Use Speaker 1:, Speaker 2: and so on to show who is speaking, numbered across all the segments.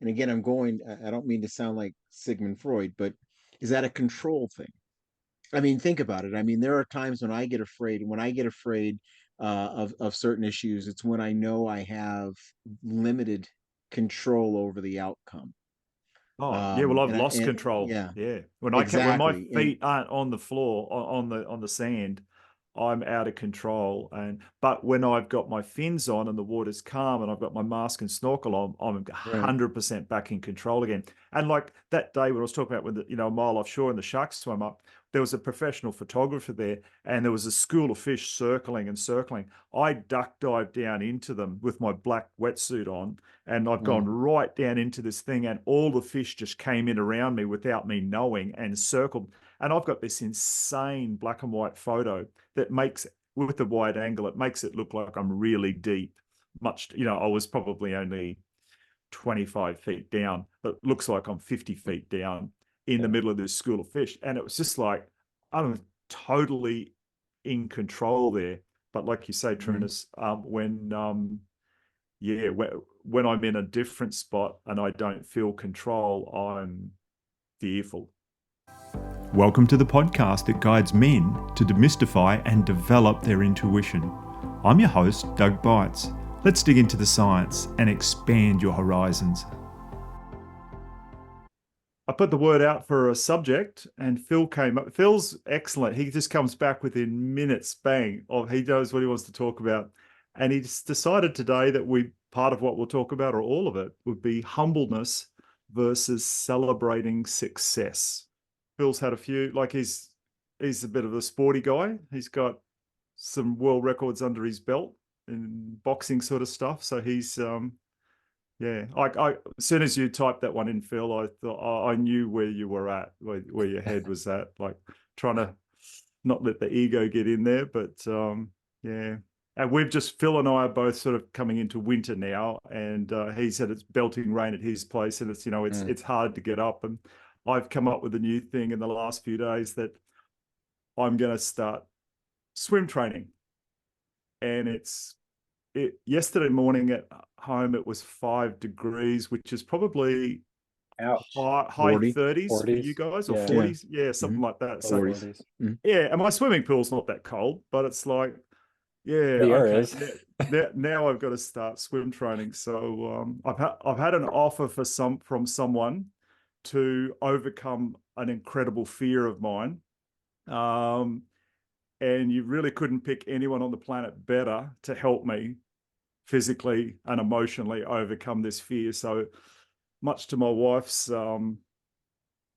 Speaker 1: and again, I don't mean to sound like Sigmund Freud, but is that a control thing? I mean, think about it. I mean, there are times when I get afraid. When I get afraid of certain issues, it's when I know I have limited control over the outcome.
Speaker 2: Oh, yeah. Well, I've lost
Speaker 1: And
Speaker 2: control.
Speaker 1: yeah,
Speaker 2: Yeah. When my
Speaker 1: exactly. And
Speaker 2: feet aren't on the floor, on the sand, I'm out of control. But when I've got my fins on and the water's calm and I've got my mask and snorkel on, I'm
Speaker 1: right,
Speaker 2: 100% back in control again. And like that day when I was talking about when a mile offshore and the sharks swam up, there was a professional photographer there and there was a school of fish circling and circling. I duck dived down into them with my black wetsuit on, and I've gone
Speaker 1: mm,
Speaker 2: right down into this thing, and all the fish just came in around me without me knowing and circled. And I've got this insane black and white photo that makes, with the wide angle, it makes it look like I'm really deep. I was probably only 25 feet down, but it looks like I'm 50 feet down in the
Speaker 3: Yeah.
Speaker 2: middle of this school of fish. And it was just like, I'm totally in control there. But like you say,
Speaker 1: mm.
Speaker 2: Trunnis, when I'm in a different spot and I don't feel control, I'm fearful. Welcome to the podcast that guides men to demystify and develop their intuition. I'm your host, Doug Beitz. Let's dig into the science and expand your horizons. I put the word out for a subject and Phil came up. Phil's excellent. He just comes back within minutes, bang, he knows what he wants to talk about. And he just decided today that part of what we'll talk about, or all of it, would be humbleness versus celebrating success. Phil's had a few, like he's a bit of a sporty guy. He's got some world records under his belt in boxing sort of stuff. So he's as soon as you typed that one in, Phil, I thought I knew where you were at, where your head was at, like trying to not let the ego get in there. But yeah. And Phil and I are both sort of coming into winter now, and he said it's belting rain at his place, and it's hard to get up. And I've come up with a new thing in the last few days that I'm going to start swim training. And yesterday morning at home, it was 5 degrees, which is probably high 30s for you guys, or 40s. Yeah, something like that. So
Speaker 3: 40s.
Speaker 2: yeah, and my swimming pool's not that cold, but it's like, yeah,
Speaker 3: The air
Speaker 2: okay.
Speaker 3: is.
Speaker 2: Now I've got to start swim training. So I've had an offer from someone to overcome an incredible fear of mine. And you really couldn't pick anyone on the planet better to help me physically and emotionally overcome this fear. So much to my wife's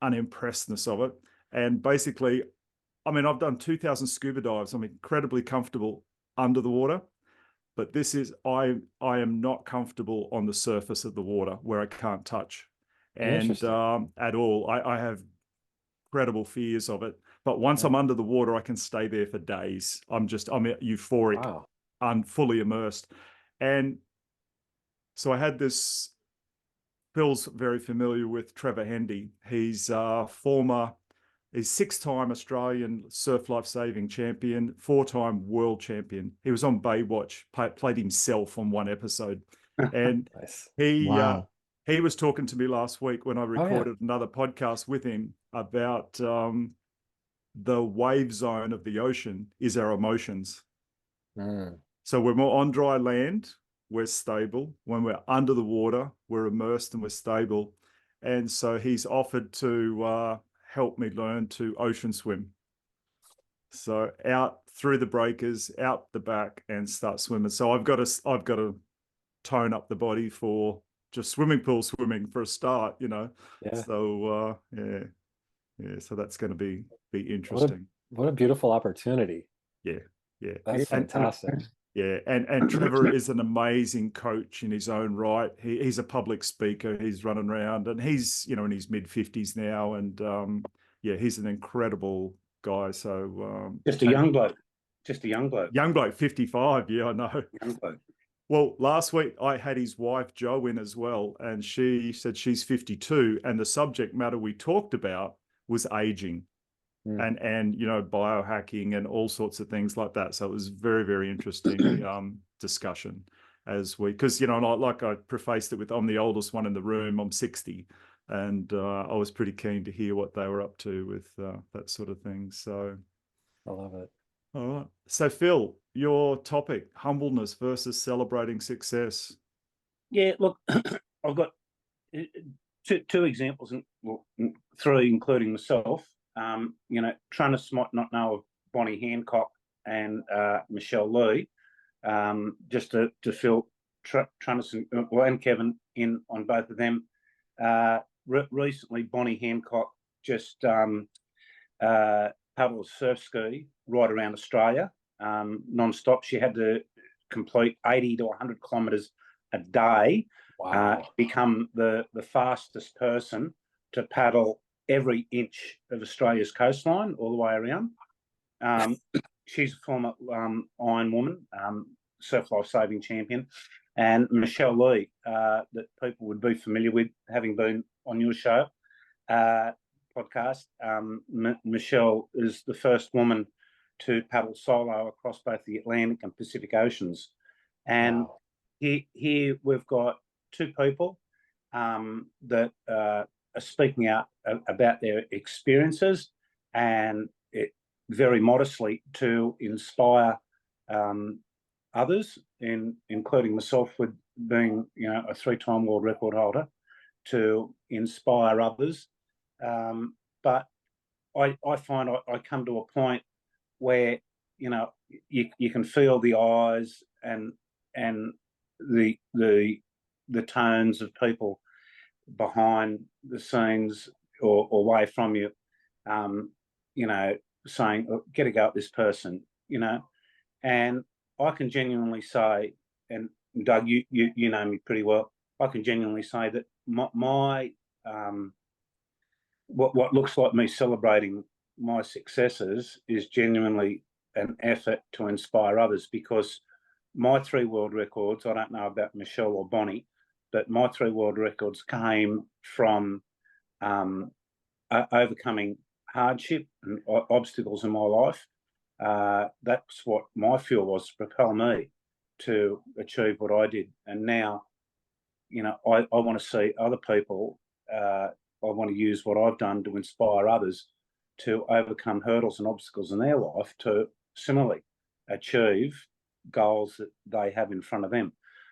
Speaker 2: unimpressedness of it. And basically, I mean, I've done 2,000 scuba dives. I'm incredibly comfortable under the water, but I am not comfortable on the surface of the water where I can't touch. And at all. I have incredible fears of it. But once I'm under the water, I can stay there for days. I'm euphoric.
Speaker 3: Wow.
Speaker 2: I'm fully immersed. And so I had this, Phil's very familiar with Trevor Hendy. He's he's 6-time Australian surf life-saving champion, 4-time world champion. He was on Baywatch, played himself on one episode. And
Speaker 3: Nice.
Speaker 2: he was talking to me last week when I recorded another podcast with him about the wave zone of the ocean is our emotions. So when we're on dry land, we're stable. When we're under the water, we're immersed and we're stable. And so he's offered to help me learn to ocean swim. So out through the breakers, out the back, and start swimming. So I've got to tone up the body for just swimming pool swimming for a start, Yeah. So so that's going to be interesting.
Speaker 3: What a beautiful opportunity.
Speaker 2: Yeah.
Speaker 3: That's fantastic.
Speaker 2: And Trevor is an amazing coach in his own right. He's a public speaker. He's running around, and he's in his mid-50s now, and he's an incredible guy. So
Speaker 4: just a young bloke,
Speaker 2: 55. Yeah, I know.
Speaker 4: Young bloke.
Speaker 2: Well, last week I had his wife Jo in as well, and she said she's 52, and the subject matter we talked about was aging. And biohacking and all sorts of things like that. So it was very, very interesting discussion. as we, because, you know, like I prefaced it with, I'm the oldest one in the room, I'm 60. And I was pretty keen to hear what they were up to with that sort of thing. So
Speaker 3: I love it.
Speaker 2: all right. So Phil, your topic, humbleness versus celebrating success.
Speaker 4: Yeah, look, I've got two examples, and well, three, including myself. You know, Trunnis might not know of Bonnie Hancock and Michelle Lee. Just to fill Trunnis and Kevin in on both of them. Recently, Bonnie Hancock just paddled a surf ski right around Australia, non-stop. She had to complete 80 to 100 kilometres a day.
Speaker 3: Wow.
Speaker 4: To become the fastest person to paddle every inch of Australia's coastline all the way around. She's a former Iron Woman, surf life-saving champion, and Michelle Lee, that people would be familiar with, having been on your show podcast. Michelle is the first woman to paddle solo across both the Atlantic and Pacific Oceans. And
Speaker 3: Wow.
Speaker 4: here we've got two people that are speaking out about their experiences, and very modestly to inspire others, including myself, with being, you know, a 3-time world record holder, to inspire others. But I find I come to a point where, you know, you can feel the eyes and the tones of people behind the scenes or away from you, you know, saying, oh, get a go at this person, you know. And I can genuinely say, and Doug, you know me pretty well, I can genuinely say that my what looks like me celebrating my successes is genuinely an effort to inspire others, because my 3 world records, I don't know about Michelle or Bonnie, but my 3 world records came from overcoming hardship and obstacles in my life. That's what my fuel was to propel me to achieve what I did. And now, you know, I want to see other people, I want to use what I've done to inspire others to overcome hurdles and obstacles in their life to similarly achieve goals that they have in front of them.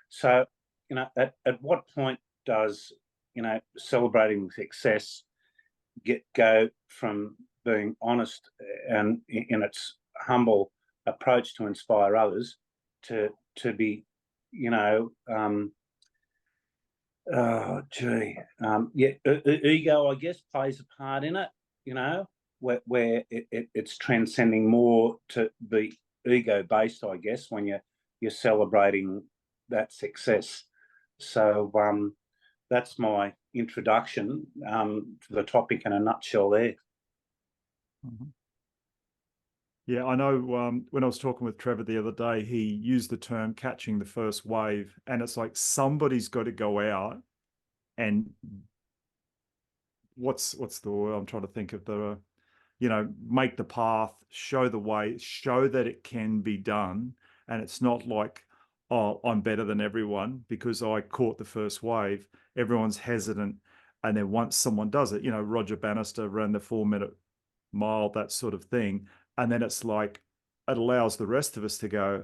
Speaker 4: So, you know, at what point does, you know, celebrating success go from being honest and in its humble approach to inspire others to be, you know, ego, I guess, plays a part in it, you know, where it's transcending more to be ego based, I guess, when you're celebrating that success. So that's my introduction to the topic in a nutshell there.
Speaker 2: Mm-hmm. Yeah, I know when I was talking with Trevor the other day, he used the term catching the first wave, and it's like somebody's got to go out and what's the word I'm trying to think of, the you know, make the path, show the way, show that it can be done. And it's not like, oh, I'm better than everyone because I caught the first wave. Everyone's hesitant. And then once someone does it, you know, Roger Bannister ran the 4-minute mile, that sort of thing. And then it's like, it allows the rest of us to go,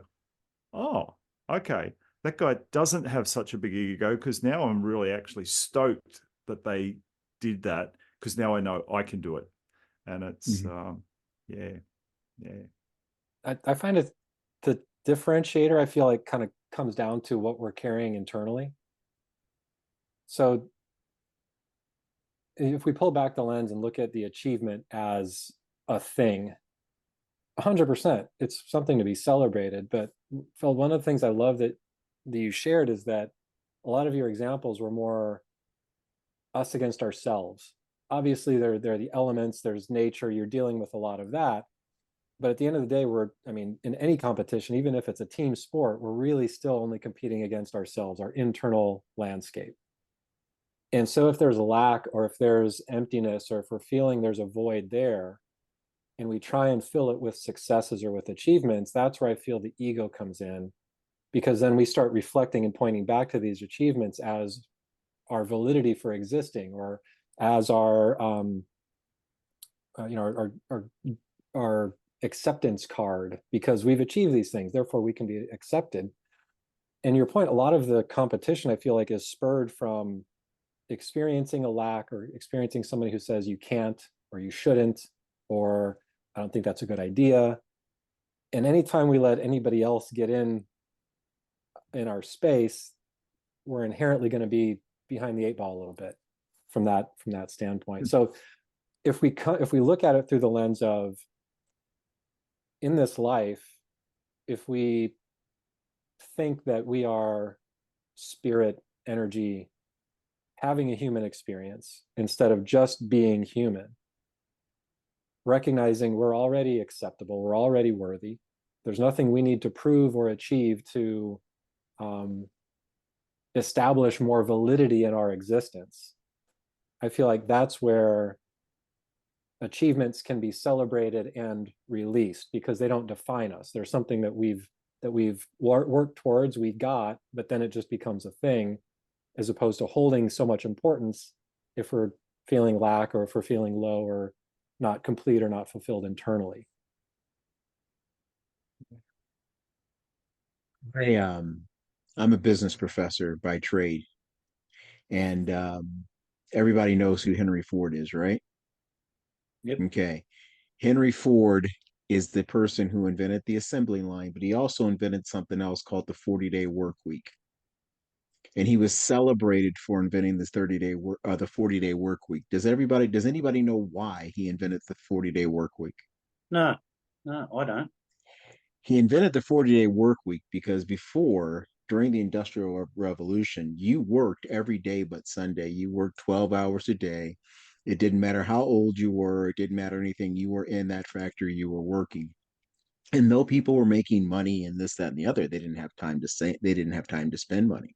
Speaker 2: oh, okay, that guy doesn't have such a big ego, because now I'm really actually stoked that they did that, because now I know I can do it. And it's,
Speaker 3: I find it, the differentiator, I feel like, kind of comes down to what we're carrying internally. So if we pull back the lens and look at the achievement as a thing, 100%, it's something to be celebrated. But Phil, one of the things I love that you shared is that a lot of your examples were more us against ourselves. Obviously, there are the elements, there's nature, you're dealing with a lot of that. But at the end of the day, in any competition, even if it's a team sport, we're really still only competing against ourselves, our internal landscape. And so if there's a lack, or if there's emptiness, or if we're feeling there's a void there, and we try and fill it with successes or with achievements, that's where I feel the ego comes in. because then we start reflecting and pointing back to these achievements as our validity for existing, or as our our acceptance card, because we've achieved these things, therefore we can be accepted. And your point, a lot of the competition, I feel like, is spurred from experiencing a lack, or experiencing somebody who says you can't, or you shouldn't, or I don't think that's a good idea. And anytime we let anybody else get in our space, we're inherently going to be behind the 8 ball a little bit from that standpoint. So if we look at it through the lens of, in this life, if we think that we are spirit energy having a human experience instead of just being human, recognizing we're already acceptable, we're already worthy, there's nothing we need to prove or achieve to establish more validity in our existence, I feel like that's where achievements can be celebrated and released, because they don't define us. There's something that we've worked towards, we got, but then it just becomes a thing, as opposed to holding so much importance if we're feeling lack, or if we're feeling low, or not complete, or not fulfilled internally.
Speaker 1: I'm a business professor by trade, and everybody knows who Henry Ford is, right?
Speaker 4: Yep.
Speaker 1: Okay. Henry Ford is the person who invented the assembly line, but he also invented something else called the 40-day work week. And he was celebrated for inventing this 40-day work week. Does anybody know why he invented the 40-day work week?
Speaker 4: No, I don't.
Speaker 1: He invented the 40-day work week because before, during the Industrial Revolution, you worked every day but Sunday. You worked 12 hours a day. It didn't matter how old you were. It didn't matter anything. You were in that factory, you were working. And though people were making money and this, that, and the other, they didn't have time to spend money.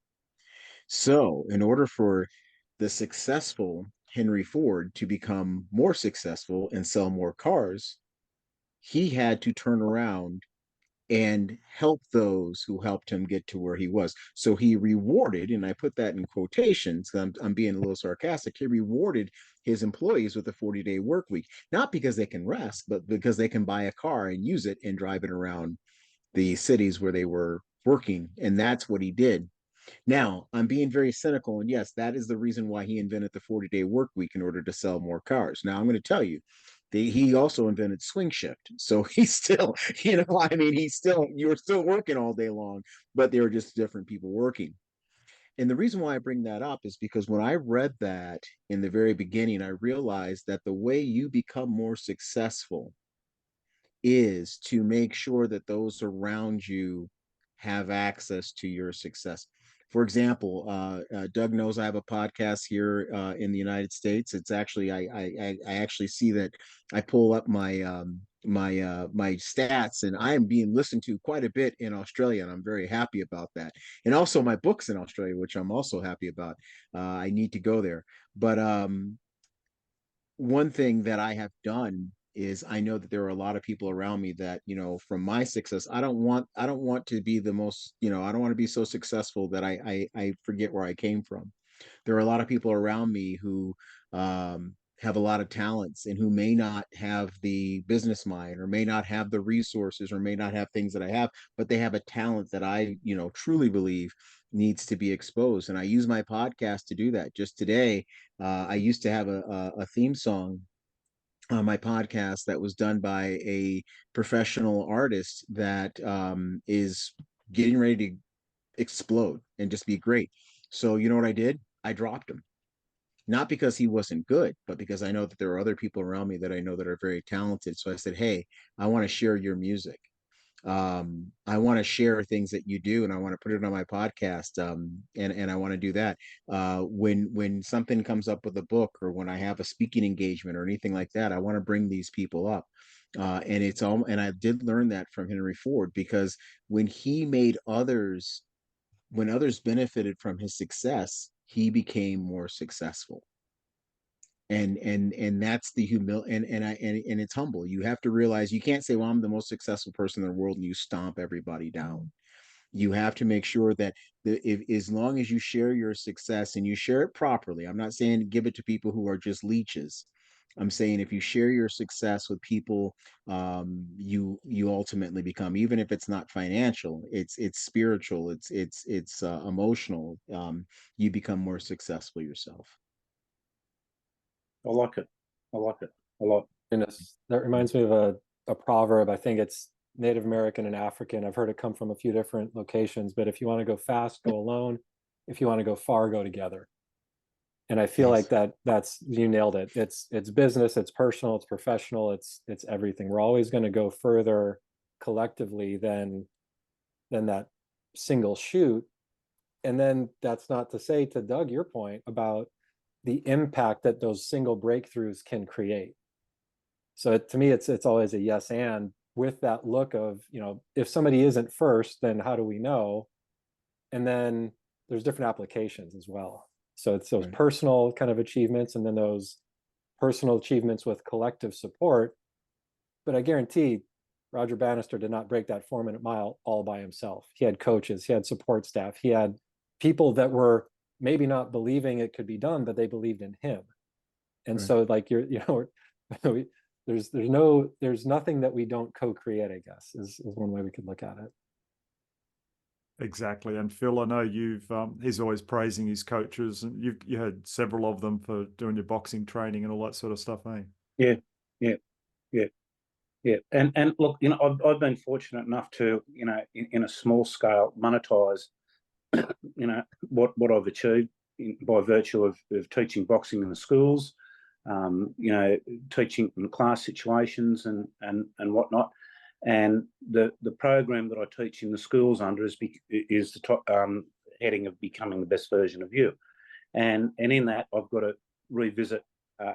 Speaker 1: So, in order for the successful Henry Ford to become more successful and sell more cars, he had to turn around and help those who helped him get to where he was. So he rewarded, and I put that in quotations, I'm being a little sarcastic, he rewarded his employees with a 40-day work week, not because they can rest, but because they can buy a car and use it and drive it around the cities where they were working. And that's what he did. Now, I'm being very cynical, and yes, that is the reason why he invented the 40-day work week, in order to sell more cars. Now, I'm going to tell you, he also invented swing shift. So he's still, I mean, you're still working all day long, but there are just different people working. And the reason why I bring that up is because when I read that in the very beginning, I realized that the way you become more successful is to make sure that those around you have access to your success. For example, Doug knows I have a podcast here in the United States. It's actually I actually see that I pull up my stats, and I am being listened to quite a bit in Australia, and I'm very happy about that. And also my books in Australia, which I'm also happy about. I need to go there, but one thing that I have done is I know that there are a lot of people around me that, from my success, I don't want to be the most, I don't want to be so successful that I forget where I came from. There are a lot of people around me who have a lot of talents and who may not have the business mind, or may not have the resources, or may not have things that I have, but they have a talent that I, truly believe needs to be exposed. And I use my podcast to do that. Just today, I used to have a theme song on my podcast that was done by a professional artist that is getting ready to explode and just be great. So you know what I did? I dropped him. Not because he wasn't good, but because I know that there are other people around me that I know that are very talented. So I said, hey, I want to share your music. I want to share things that you do, and I want to put it on my podcast. And I want to do that. When something comes up with a book, or when I have a speaking engagement or anything like that, I want to bring these people up. And I did learn that from Henry Ford, because when he made others, when others benefited from his success, he became more successful. And that's the humility, and it's humble. You have to realize, you can't say, well, I'm the most successful person in the world, and you stomp everybody down. You have to make sure that if as long as you share your success and you share it properly, I'm not saying give it to people who are just leeches. I'm saying if you share your success with people, you ultimately become, even if it's not financial, it's spiritual, it's emotional. You become more successful yourself.
Speaker 4: I like it. I like it a lot.
Speaker 3: Goodness, that reminds me of a proverb. I think it's Native American and African. I've heard it come from a few different locations, but if you want to go fast, go alone. If you want to go far, go together. And I feel like
Speaker 1: Yes.
Speaker 3: that's you nailed it. It's business, it's personal, it's professional, it's everything. We're always going to go further collectively than that single shoot. And then that's not to say, to Doug, your point about the impact that those single breakthroughs can create. So to me, it's always a yes and, with that look of, if somebody isn't first, then how do we know? And then there's different applications as well. So it's those
Speaker 1: Right.
Speaker 3: personal kind of achievements, and then those personal achievements with collective support. But I guarantee Roger Bannister did not break that 4-minute mile all by himself. He had coaches, he had support staff, he had people that were maybe not believing it could be done, but they believed in him. And
Speaker 1: Right.
Speaker 3: so like there's nothing that we don't co-create, I guess, is one way we could look at it.
Speaker 2: Exactly. And Phil, I know he's always praising his coaches, and you had several of them for doing your boxing training and all that sort of stuff, eh?
Speaker 4: Yeah, yeah, yeah, yeah. And look, I've been fortunate enough to, in a small scale, monetize, what I've achieved by virtue of teaching boxing in the schools, teaching in class situations and whatnot. And the program that I teach in the schools under is the top, heading of becoming the best version of you. And in that, I've got to revisit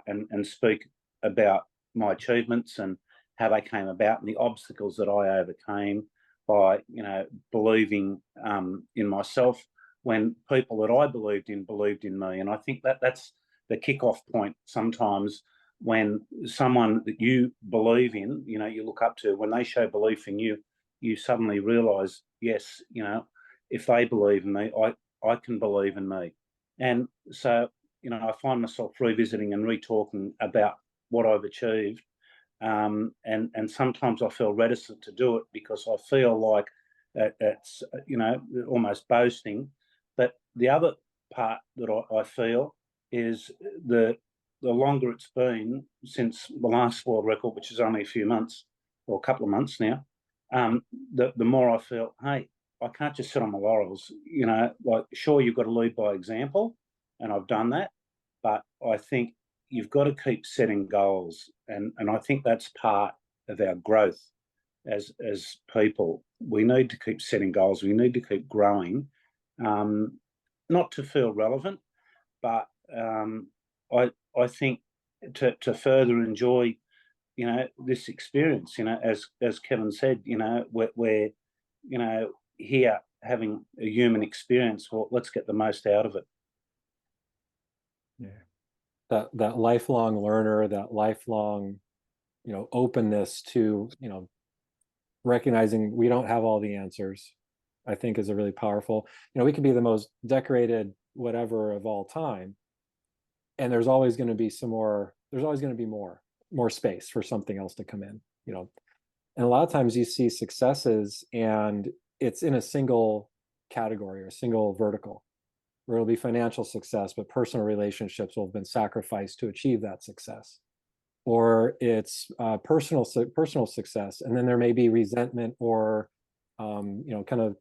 Speaker 4: and speak about my achievements and how they came about and the obstacles that I overcame by, believing in myself when people that I believed in me. And I think that's the kickoff point sometimes, when someone that you believe in, you look up to, when they show belief in you, you suddenly realise, yes, if they believe in me, I can believe in me. And so, I find myself revisiting and re-talking about what I've achieved. And sometimes I feel reticent to do it because I feel like it's, almost boasting. But the other part that I feel is the longer it's been since the last world record, which is only a few months or a couple of months now, the more I feel, hey, I can't just sit on my laurels. Like, sure, you've got to lead by example, and I've done that, but I think you've got to keep setting goals, and I think that's part of our growth as people. We need to keep setting goals. We need to keep growing, not to feel relevant, but I think to further enjoy, this experience. As Kevin said, we're here having a human experience. Well, let's get the most out of it.
Speaker 2: Yeah.
Speaker 3: That lifelong learner, that lifelong, openness to, recognizing we don't have all the answers, I think is a really powerful. We could be the most decorated whatever of all time, and there's always going to be more space for something else to come in. And a lot of times you see successes and it's in a single category or a single vertical, where it'll be financial success, but personal relationships will have been sacrificed to achieve that success. Or it's personal success, and then there may be resentment or kind of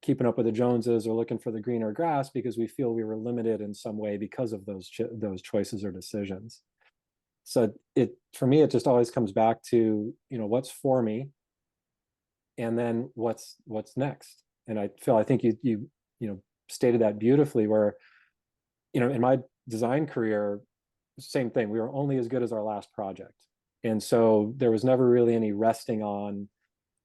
Speaker 3: keeping up with the Joneses or looking for the greener grass because we feel we were limited in some way because of those choices or decisions. So for me, it just always comes back to, what's for me, and then what's next. And I think you stated that beautifully, where, in my design career, same thing. We were only as good as our last project. And so there was never really any resting on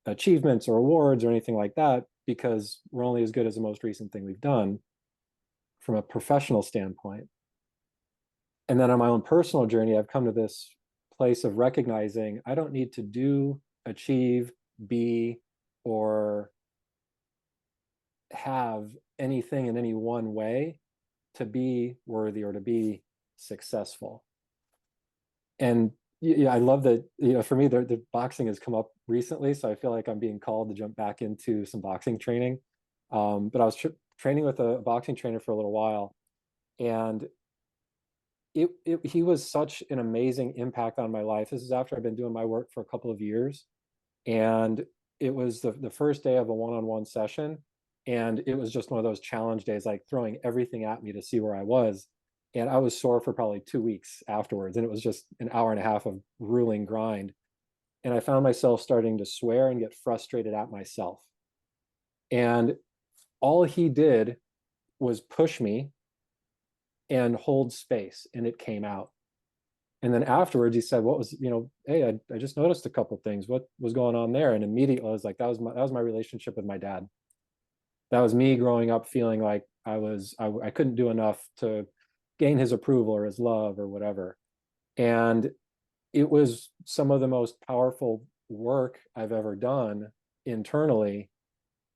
Speaker 3: achievements or awards or anything like that, because we're only as good as the most recent thing we've done from a professional standpoint. And then on my own personal journey, I've come to this place of recognizing I don't need to do, achieve, be, or have anything in any one way to be worthy or to be successful. And yeah, I love that, for me, the boxing has come up recently, so I feel like I'm being called to jump back into some boxing training. But I was training with a boxing trainer for a little while, and he was such an amazing impact on my life. This is after I've been doing my work for a couple of years, and it was the first day of a one-on-one session, and it was just one of those challenge days, like throwing everything at me to see where I was. And I was sore for probably 2 weeks afterwards, and it was just an hour and a half of grueling grind. And I found myself starting to swear and get frustrated at myself. And all he did was push me and hold space, and it came out. And then afterwards he said, what was, hey, I just noticed a couple of things. What was going on there? And immediately I was like, that was my relationship with my dad. That was me growing up feeling like I couldn't do enough to gain his approval or his love or whatever. And it was some of the most powerful work I've ever done internally.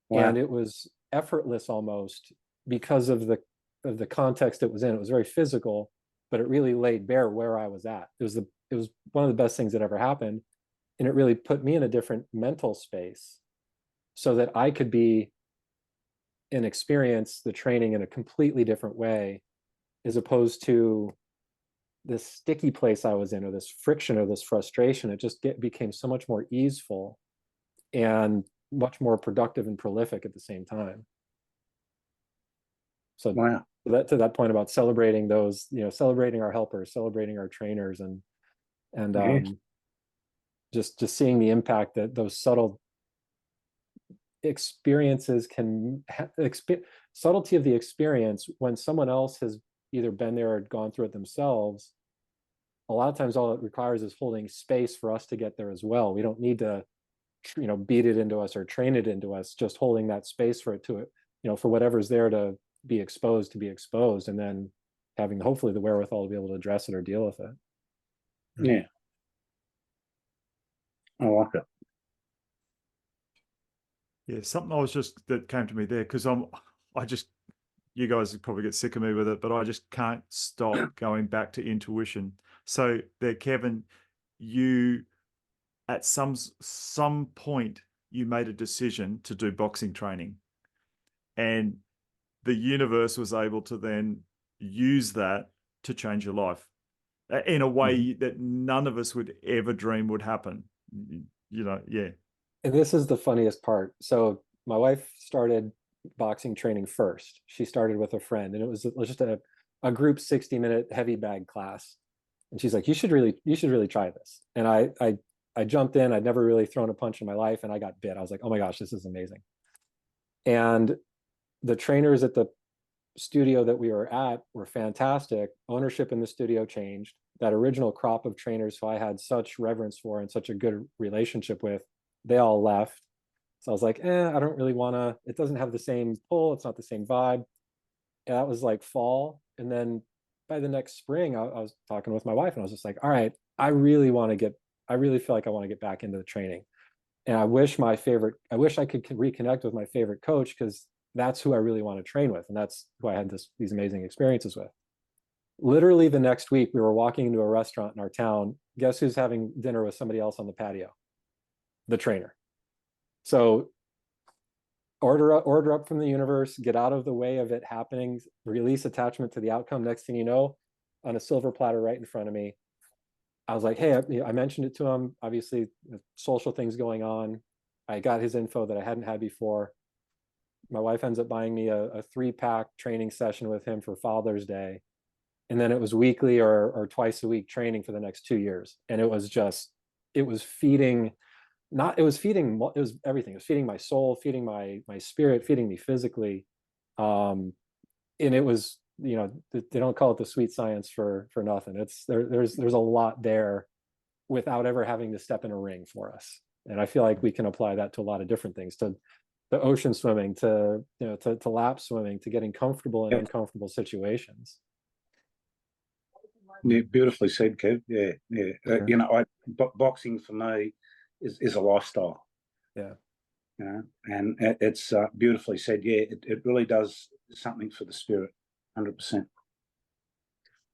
Speaker 3: Wow. And it was effortless almost because of the context it was in. It was very physical, but it really laid bare where I was at. It was one of the best things that ever happened. And it really put me in a different mental space so that I could be and experience the training in a completely different way, as opposed to this sticky place I was in, or this friction or this frustration. It just became so much more easeful and much more productive and prolific at the same time. So wow. To that point about celebrating those, celebrating our helpers, celebrating our trainers, and just seeing the impact that those subtle experiences can subtlety of the experience when someone else has either been there or gone through it themselves. A lot of times all it requires is holding space for us to get there as well. We don't need to beat it into us or train it into us, just holding that space for it to, for whatever's there to be exposed, and then having hopefully the wherewithal to be able to address it or deal with it.
Speaker 4: Yeah, I like it.
Speaker 2: Yeah, something that came to me there, because you guys would probably get sick of me with it, but I just can't stop going back to intuition. So there, Kevin, you at some point you made a decision to do boxing training, and the universe was able to then use that to change your life in a way that none of us would ever dream would happen. Yeah.
Speaker 3: And this is the funniest part. So my wife started boxing training first. She started with a friend, and it was just a group 60-minute heavy bag class. And she's like, you should really try this. And I jumped in. I'd never really thrown a punch in my life, and I got bit. I was like, oh my gosh, this is amazing. And the trainers at the studio that we were at were fantastic. Ownership in the studio changed. That original crop of trainers who I had such reverence for and such a good relationship with, they all left. So I was like, I don't really want to, it doesn't have the same pull. It's not the same vibe. And that was like fall. And then by the next spring, I was talking with my wife, and I was just like, all right, I really feel like I want to get back into the training. And I wish I could reconnect with my favorite coach, because that's who I really want to train with. And that's who I had these amazing experiences with. Literally the next week, we were walking into a restaurant in our town. Guess who's having dinner with somebody else on the patio? The trainer. So order up from the universe, get out of the way of it happening, release attachment to the outcome. Next thing you know, on a silver platter right in front of me, I was like, hey, I mentioned it to him. Obviously, social things going on. I got his info that I hadn't had before. My wife ends up buying me a 3-pack training session with him for Father's Day. And then it was weekly or twice a week training for the next 2 years. And it was feeding everything. It was feeding my soul, feeding my spirit, feeding me physically. And it was, they don't call it the sweet science for nothing. There's a lot there without ever having to step in a ring for us. And I feel like we can apply that to a lot of different things, to the ocean swimming, to lap swimming, to getting comfortable in uncomfortable situations.
Speaker 4: Yeah, beautifully said, Kev. Yeah. Boxing for me is a lifestyle.
Speaker 3: Yeah.
Speaker 4: And it's beautifully said. Yeah, it really does something for the spirit, 100%.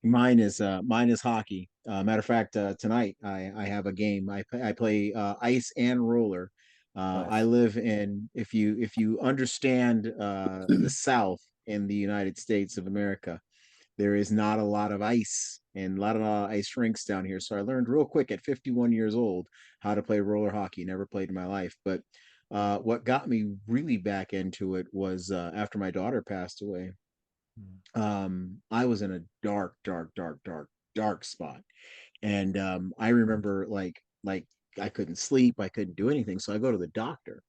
Speaker 1: Mine is hockey. Matter of fact, tonight I have a game. I play ice and roller. I
Speaker 3: Nice.
Speaker 1: live in, if you understand the South in the United States of America, there is not a lot of ice and a lot of ice rinks down here. So I learned real quick at 51 years old how to play roller hockey. Never played in my life, but what got me really back into it was after my daughter passed away. I was in a dark spot, and I remember like I couldn't sleep, I couldn't do anything, so I go to the doctor,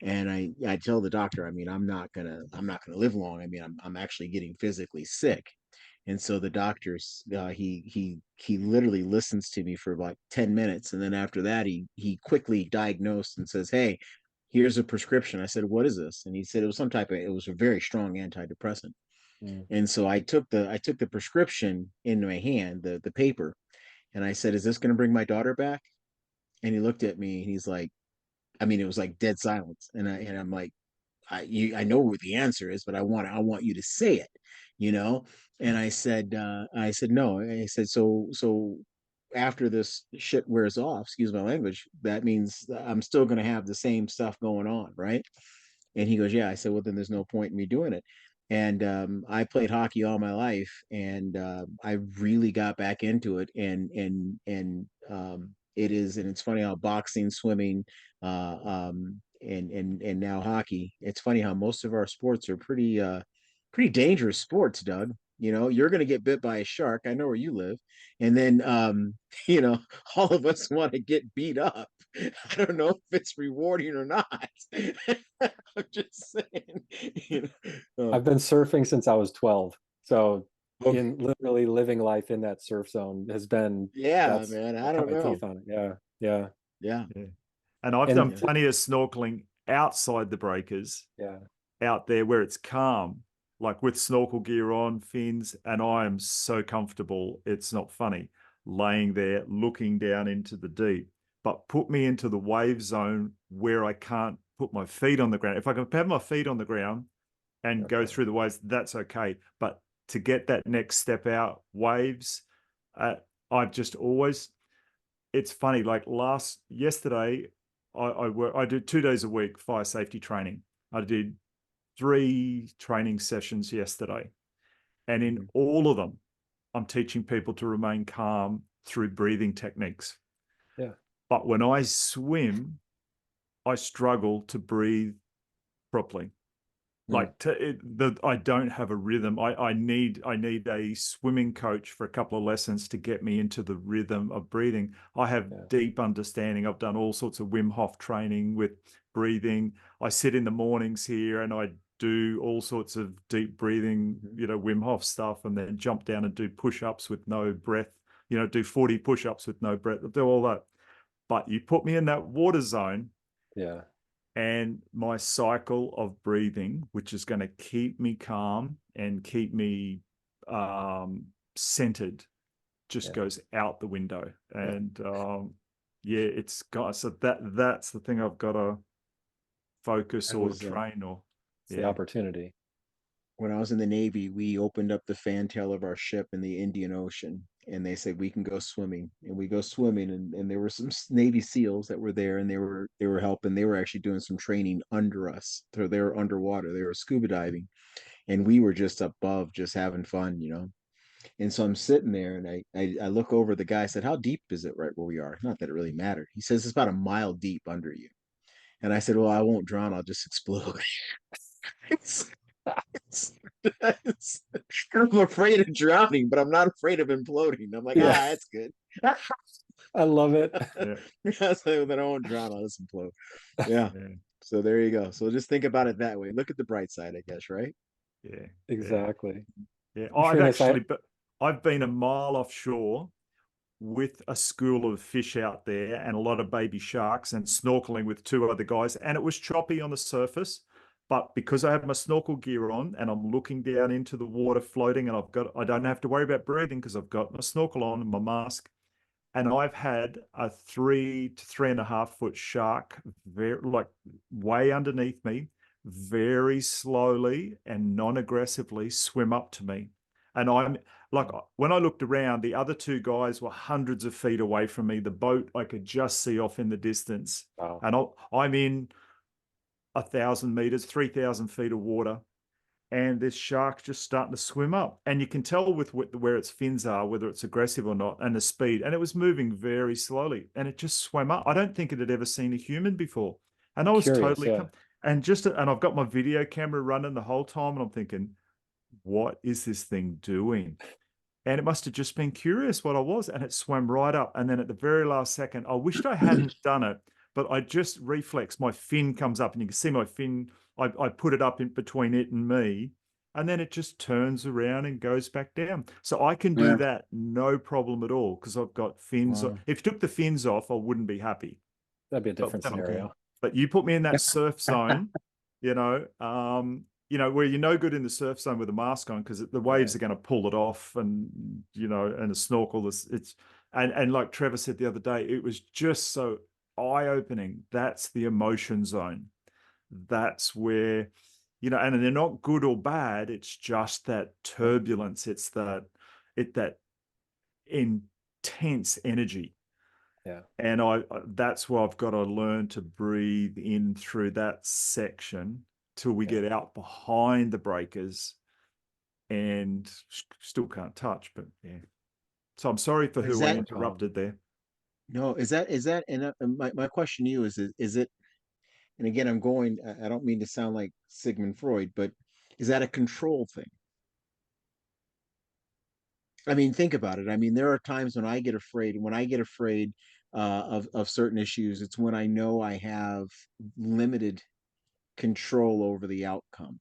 Speaker 1: and I tell the doctor, I mean, I'm not gonna live long. I mean, I'm actually getting physically sick. And so the doctor's he literally listens to me for about 10 minutes, and then after that he quickly diagnosed and says, hey, here's a prescription. I said, what is this? And he said it was a very strong antidepressant.
Speaker 3: Mm.
Speaker 1: And so I took the prescription in my hand, the paper, and I said, is this going to bring my daughter back? And he looked at me and he's like, I mean, it was like dead silence. And I'm like, I know what the answer is, but I want you to say it, you know? And I said, no. And I said, so after this shit wears off, excuse my language, that means I'm still going to have the same stuff going on, right? And he goes, yeah. I said, well, then there's no point in me doing it. And I played hockey all my life, and I really got back into it. And it is, and it's funny how boxing, swimming, and now hockey. It's funny how most of our sports are pretty dangerous sports, Doug. You know, you're going to get bit by a shark. I know where you live. And then, you know, all of us want to get beat up. I don't know if it's rewarding or not. I'm just saying. You know,
Speaker 3: I've been surfing since I was 12. So
Speaker 1: oh,
Speaker 3: in literally living life in that surf zone has been,
Speaker 1: yeah,
Speaker 3: that's
Speaker 1: man. I
Speaker 3: cut
Speaker 1: don't
Speaker 3: my
Speaker 1: know.
Speaker 3: teeth on it. Yeah. Yeah.
Speaker 1: Yeah.
Speaker 2: Yeah. And I've done
Speaker 3: And
Speaker 1: Yeah.
Speaker 2: plenty of snorkeling outside the breakers,
Speaker 3: yeah.
Speaker 2: out there where it's calm, like with snorkel gear on, fins, and I am so comfortable. It's not funny laying there looking down into the deep. But put me into the wave zone where I can't put my feet on the ground. If I can have my feet on the ground and go
Speaker 3: Okay.
Speaker 2: through the waves, that's okay. But to get that next step out, waves, I've just always, it's funny, like yesterday, I did 2 days a week fire safety training. I did 3 training sessions yesterday. And in all of them, I'm teaching people to remain calm through breathing techniques.
Speaker 3: Yeah.
Speaker 2: But when I swim, I struggle to breathe properly. Like I don't have a rhythm. I need a swimming coach for a couple of lessons to get me into the rhythm of breathing. I have deep understanding. I've done all sorts of Wim Hof training with breathing. I sit in the mornings here and I do all sorts of deep breathing, you know, Wim Hof stuff, and then jump down and do push-ups with no breath, you know, do 40 push-ups with no breath, do all that. But you put me in that water zone.
Speaker 3: Yeah.
Speaker 2: And my cycle of breathing, which is going to keep me calm and keep me centered, just goes out the window. And yeah, it's got, so that's the thing I've got to focus or train or
Speaker 3: it's the opportunity.
Speaker 1: When I was in the Navy, we opened up the fantail of our ship in the Indian Ocean, and they said we can go swimming, and we go swimming, and there were some Navy SEALs that were there, and they were helping. They were actually doing some training under us, so they were underwater. They were scuba diving, and we were just above, just having fun, you know. And so I'm sitting there, and I look over. The guy said, "How deep is it right where we are?" Not that it really mattered. He says it's about a mile deep under you, and I said, "Well, I won't drown. I'll just explode." I'm afraid of drowning, but I'm not afraid of imploding. I'm like, that's good.
Speaker 3: I love it.
Speaker 1: I say that I won't drown, I'll just implode. Yeah. So there you go. So just think about it that way. Look at the bright side, I guess, right?
Speaker 2: Yeah.
Speaker 3: Exactly.
Speaker 2: Yeah.
Speaker 3: Trunnis,
Speaker 2: I've been a mile offshore with a school of fish out there and a lot of baby sharks and snorkeling with 2 other guys. And it was choppy on the surface, but because I have my snorkel gear on and I'm looking down into the water floating, and I don't have to worry about breathing because I've got my snorkel on and my mask. And I've had a 3 to 3.5 foot shark, very like way underneath me, very slowly and non-aggressively swim up to me. And I'm like, when I looked around, the other two guys were hundreds of feet away from me. The boat I could just see off in the distance.
Speaker 3: Wow.
Speaker 2: And I'm in 1,000 meters, 3,000 feet of water. And this shark's just starting to swim up. And you can tell with where its fins are, whether it's aggressive or not, and the speed. And it was moving very slowly. And it just swam up. I don't think it had ever seen a human before. And I was
Speaker 3: Curious,
Speaker 2: totally,
Speaker 3: yeah.
Speaker 2: and I've got my video camera running the whole time. And I'm thinking, what is this thing doing? And it must have just been curious what I was. And it swam right up. And then at the very last second, I wished I hadn't done it, but I just reflex. My fin comes up and you can see my fin. I put it up in between it and me, and then it just turns around and goes back down. So I can do that no problem at all because I've got fins.
Speaker 1: Wow.
Speaker 2: If you took the fins off, I wouldn't be happy.
Speaker 3: That'd be a different
Speaker 2: But
Speaker 3: scenario.
Speaker 2: But you put me in that surf zone, where you're no good in the surf zone with a mask on because the waves are going to pull it off, and and a snorkel. And like Trevor said the other day, it was just so eye-opening. That's the emotion zone. That's where, and they're not good or bad. It's just that turbulence. It's that intense energy.
Speaker 3: Yeah.
Speaker 2: And that's where I've got to learn to breathe in through that section till we get out behind the breakers and still can't touch, but yeah. So I'm sorry for who I interrupted there.
Speaker 1: No, is that, and my question to you is it, and again, I don't mean to sound like Sigmund Freud, but is that a control thing? I mean, think about it. I mean, there are times when I get afraid, of certain issues, it's when I know I have limited control over the outcome.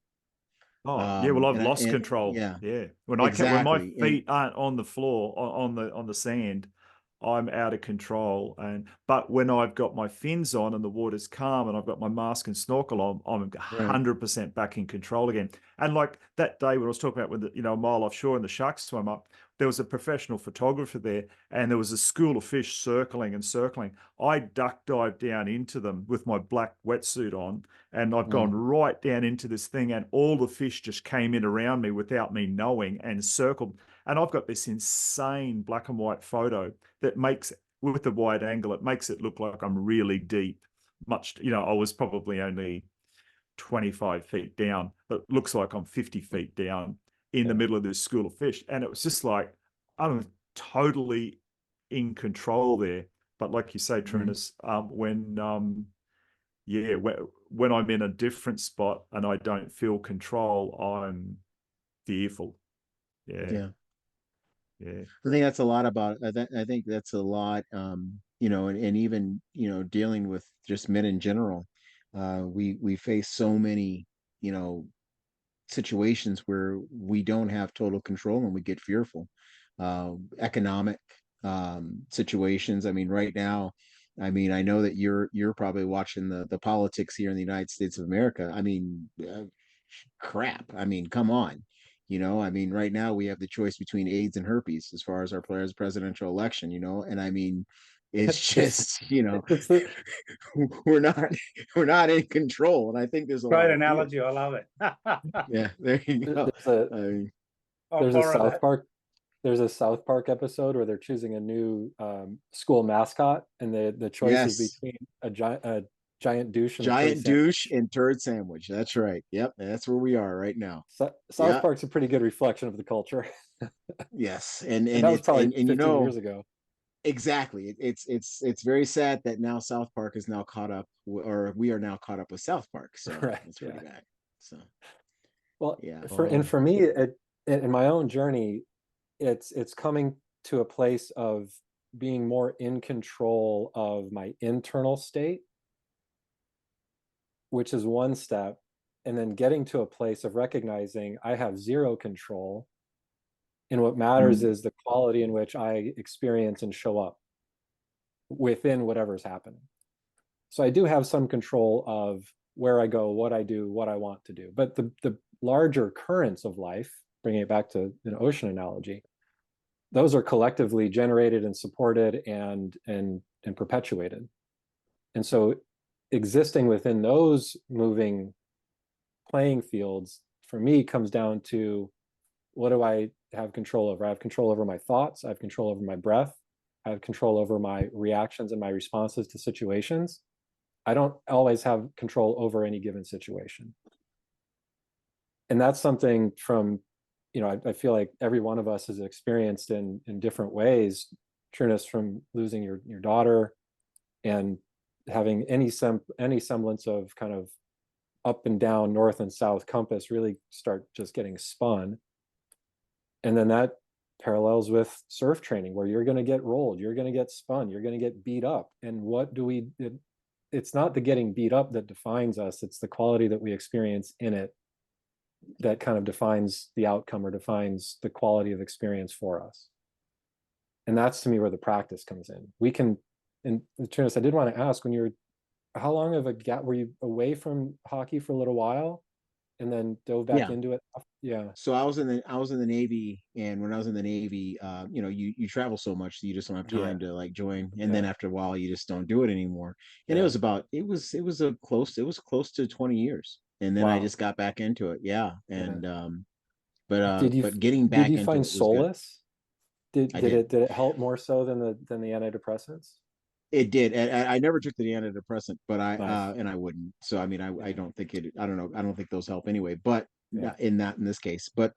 Speaker 2: Oh, yeah. Well, I've lost control.
Speaker 1: Yeah,
Speaker 2: Yeah. When my
Speaker 1: exactly.
Speaker 2: feet aren't on the floor, on the sand, I'm out of control. But when I've got my fins on and the water's calm and I've got my mask and snorkel on, I'm 100% back in control again. And like that day when I was talking about when a mile offshore and the sharks swam up, there was a professional photographer there and there was a school of fish circling and circling. I duck dived down into them with my black wetsuit on, and I've gone right down into this thing, and all the fish just came in around me without me knowing and circled. And I've got this insane black and white photo that makes, with the wide angle, it makes it look like I'm really deep. I was probably only 25 feet down, but it looks like I'm 50 feet down in the middle of this school of fish. And it was just like, I'm totally in control there. But like you say, Trunnis, when I'm in a different spot and I don't feel control, I'm fearful. Yeah.
Speaker 1: I think that's a lot about. I think that's a lot. And even dealing with just men in general. We face so many situations where we don't have total control and we get fearful. Economic situations. I mean, right now, I mean, I know that you're probably watching the politics here in the United States of America. I mean, crap. I mean, come on. I mean, right now we have the choice between AIDS and herpes as far as our presidential election, and I mean, it's just, we're not in control. And I think there's a
Speaker 4: great
Speaker 1: lot of
Speaker 4: analogy.
Speaker 1: fear.
Speaker 4: I love it.
Speaker 1: Yeah, there you go.
Speaker 3: There's a South Park episode where they're choosing a new school mascot, and the choice is between a giant douche
Speaker 1: and turd sandwich. That's right. Yep, that's where we are right now.
Speaker 3: South Park's a pretty good reflection of the culture.
Speaker 1: Yes, and
Speaker 3: that was probably 15 years ago.
Speaker 1: Exactly. It's very sad that now South Park is now caught up, or we are now caught up with South Park. So that's really bad. So,
Speaker 3: well, for me, in my own journey, it's coming to a place of being more in control of my internal state, which is one step, and then getting to a place of recognizing I have zero control, and what matters is the quality in which I experience and show up within whatever's happening. So I do have some control of where I go, what I do, what I want to do. But the larger currents of life, bringing it back to an ocean analogy, those are collectively generated and supported and perpetuated. And so existing within those moving playing fields for me comes down to, what do I have control over? I have control over my thoughts. I have control over my breath. I have control over my reactions and my responses to situations. I don't always have control over any given situation. And that's something from, you know, I feel like every one of us has experienced in different ways. Trunnis, from losing your daughter and having any semblance of kind of up and down, north and south compass really start just getting spun. And then that parallels with surf training, where you're going to get rolled, you're going to get spun, you're going to get beat up. And what do we, it's not the getting beat up that defines us, it's the quality that we experience in it that kind of defines the outcome or defines the quality of experience for us. And that's, to me, where the practice comes in. We can, and Trunnis, I did want to ask, when you were, how long of a gap were you away from hockey for a little while and then dove back
Speaker 1: Yeah.
Speaker 3: into it? Yeah.
Speaker 1: So I was in the Navy, and when I was in the Navy, you know, you travel so much that you just don't have time to like join, and then after a while you just don't do it anymore. And it was close to 20 years, and then I
Speaker 3: Wow.
Speaker 1: just got back into it. Yeah. And
Speaker 3: Did
Speaker 1: but getting
Speaker 3: you
Speaker 1: back into
Speaker 3: find
Speaker 1: it was good.
Speaker 3: solace? Did
Speaker 1: I did.
Speaker 3: it help more so than the antidepressants?
Speaker 1: It did. I never took the antidepressant, but
Speaker 3: Nice.
Speaker 1: and I wouldn't. So I mean, I don't think it. I don't know. I don't think those help anyway. But
Speaker 3: Yeah.
Speaker 1: not in this case. But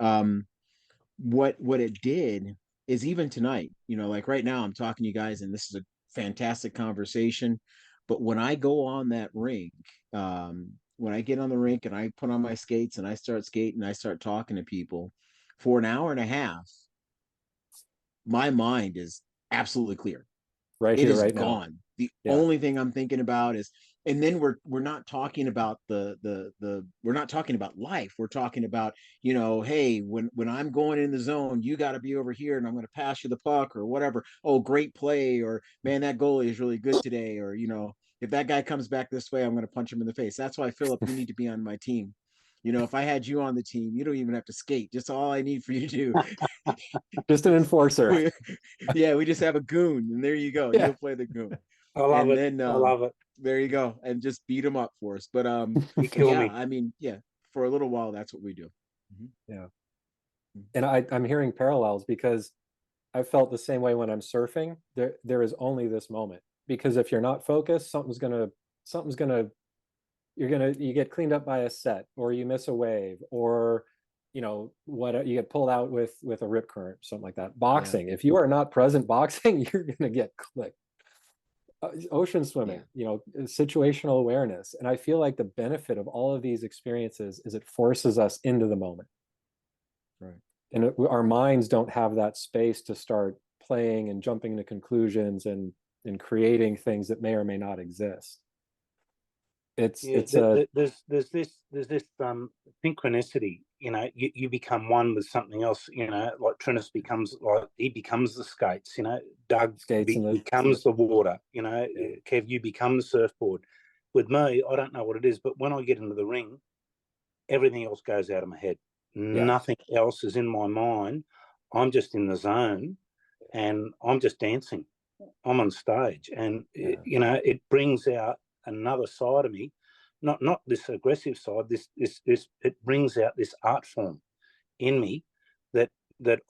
Speaker 1: what it did is, even tonight, you know, like right now I'm talking to you guys and this is a fantastic conversation, but when I go on that rink, when I get on the rink and I put on my skates and I start skating, I start talking to people for an hour and a half, my mind is absolutely clear.
Speaker 3: Right
Speaker 1: It
Speaker 3: here,
Speaker 1: is
Speaker 3: right now.
Speaker 1: gone. The
Speaker 3: Yeah.
Speaker 1: only thing I'm thinking about is, and then we're not talking about we're not talking about life. We're talking about, you know, hey, when I'm going in the zone, you got to be over here and I'm going to pass you the puck or whatever. Oh, great play, or man, that goalie is really good today, or you know, if that guy comes back this way, I'm going to punch him in the face. That's why, Phillip, you need to be on my team. You know, if I had you on the team, you don't even have to skate. Just all I need for you to do.
Speaker 3: Just an enforcer.
Speaker 1: Yeah, we just have a goon, and there you go.
Speaker 3: Yeah.
Speaker 1: You'll play the goon.
Speaker 4: I love
Speaker 1: And
Speaker 4: it.
Speaker 1: then
Speaker 4: I love it.
Speaker 1: there you go, and just beat them up for us. But
Speaker 4: You kill
Speaker 1: yeah,
Speaker 4: me.
Speaker 1: I mean, yeah, for a little while, that's what we do.
Speaker 3: Yeah. And I'm hearing parallels, because I felt the same way when I'm surfing. There is only this moment, because if you're not focused, you get cleaned up by a set, or you miss a wave, or you know what, you get pulled out with a rip current, something like that. Boxing, if you are not present boxing, you're gonna get clicked. Ocean swimming, you know, situational awareness. And I feel like the benefit of all of these experiences is it forces us into the moment.
Speaker 1: Right.
Speaker 3: And our minds don't have that space to start playing and jumping to conclusions and creating things that may or may not exist. There's
Speaker 4: this synchronicity. You know, you become one with something else. You know, like Trunnis becomes the skates. You know, Doug becomes the water. You know, Kev, you become the surfboard. With me, I don't know what it is, but when I get into the ring, everything else goes out of my head. Nothing else is in my mind. I'm just in the zone, and I'm just dancing. I'm on stage, and you know, it brings out another side of me, not this aggressive side. This it brings out this art form in me that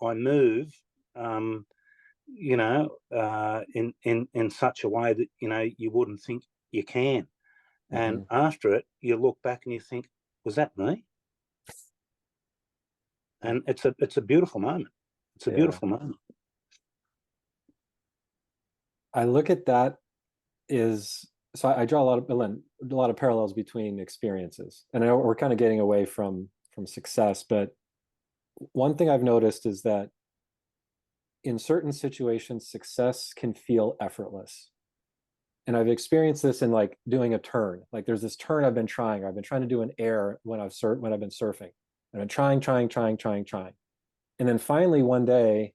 Speaker 4: I move, you know, in such a way that, you know, you wouldn't think you can. And after it, you look back and you think, was that me? And it's a beautiful moment. It's a beautiful moment.
Speaker 3: I look at that so I draw a lot of parallels between experiences, and I know we're kind of getting away from success, but one thing I've noticed is that in certain situations, success can feel effortless. And I've experienced this in like doing a turn. Like there's this turn I've been trying to do an air when I've been surfing. And I'm trying. And then finally one day,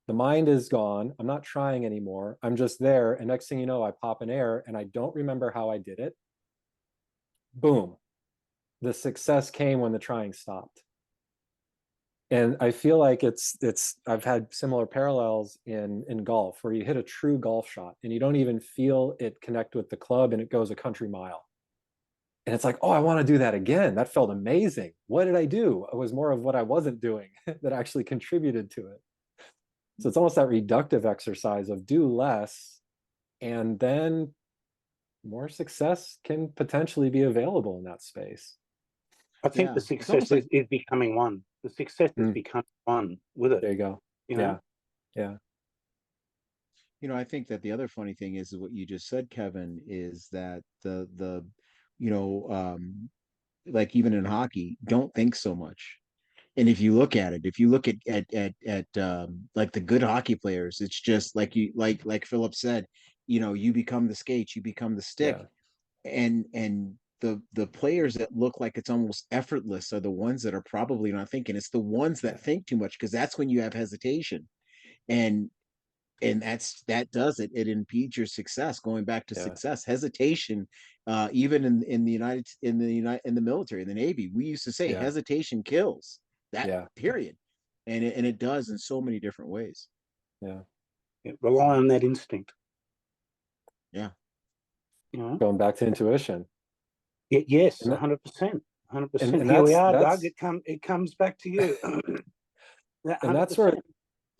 Speaker 3: the mind is gone. I'm not trying anymore. I'm just there. And next thing you know, I pop an air and I don't remember how I did it. Boom. The success came when the trying stopped. And I feel like I've had similar parallels in golf, where you hit a true golf shot and you don't even feel it connect with the club and it goes a country mile. And it's like, oh, I want to do that again. That felt amazing. What did I do? It was more of what I wasn't doing that actually contributed to it. So it's almost that reductive exercise of do less, and then more success can potentially be available in that space.
Speaker 4: I think the success is becoming one. The success is becoming one with it.
Speaker 3: There you go. Yeah.
Speaker 1: You know, I think that the other funny thing is what you just said, Kevin, is that the you know, like even in hockey, don't think so much. And if you look at it, if you look at like the good hockey players, it's just like like Philip said, you know, you become the skate, you become the stick, and the players that look like it's almost effortless are the ones that are probably not thinking. It's the ones that think too much, because that's when you have hesitation, and that does it. It impedes your success. Going back to success, hesitation, even in the military, in the Navy, we used to say hesitation kills. That period, and it does in so many different ways.
Speaker 4: Rely on that instinct.
Speaker 1: Yeah.
Speaker 4: You know?
Speaker 3: Going back to intuition.
Speaker 4: Yes, 100%. 100%. Here we are, Doug. It comes back to you.
Speaker 3: And that's where